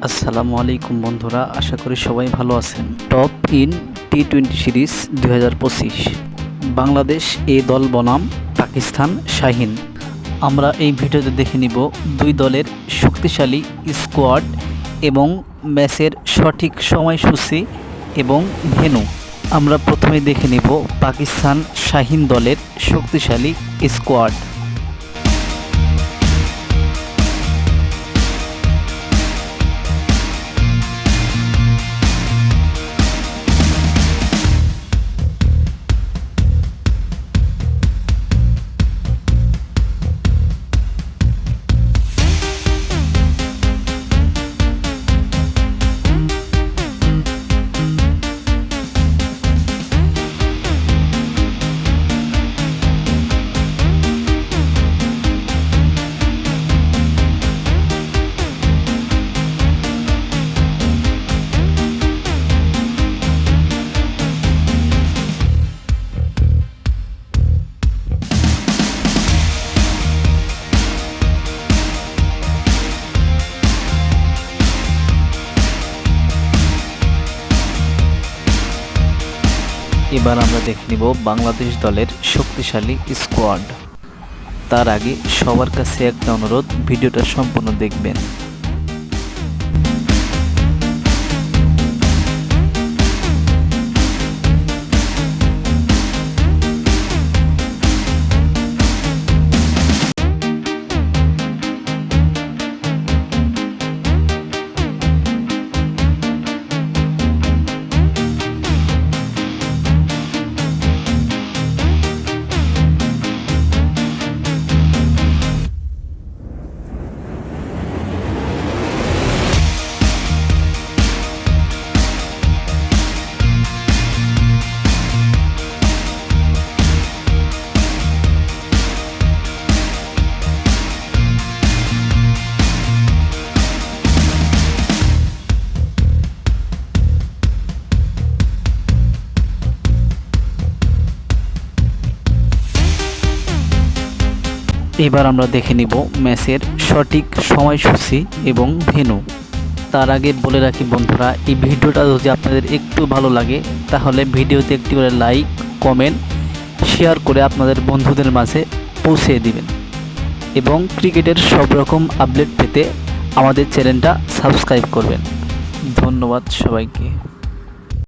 আসসালামু আলাইকুম বন্ধুরা, আশা করি সবাই ভালো আছেন। টপ ইন টি-20 সিরিজ 2025 বাংলাদেশ এ দল বনাম পাকিস্তান শাহিন। আমরা এই ভিডিওতে দেখে নিব দুই দলের শক্তিশালী স্কোয়াড এবং ম্যাচের সঠিক সময়সূচি এবং ভেন্যু। আমরা প্রথমে দেখে নিব পাকিস্তান শাহিন দলের শক্তিশালী স্কোয়াড। এবার আমরা দেখে নিব বাংলাদেশ দলের শক্তিশালী স্কোয়াড। তার আগে সবার কাছে একটা অনুরোধ, ভিডিওটা সম্পূর্ণ দেখবেন। এবার আমরা দেখে নিব ম্যাচের সঠিক সময়সূচি এবং ভেন্যু। তার আগে বলে রাখি বন্ধুরা, এই ভিডিওটা যদি আপনাদের একটু ভালো লাগে তাহলে ভিডিওতে একটি করে লাইক, কমেন্ট, শেয়ার করে আপনাদের বন্ধুদের মাঝে পৌঁছে দিবেন এবং ক্রিকেটের সব রকম আপডেট পেতে আমাদের চ্যানেলটা সাবস্ক্রাইব করবেন। ধন্যবাদ সবাইকে।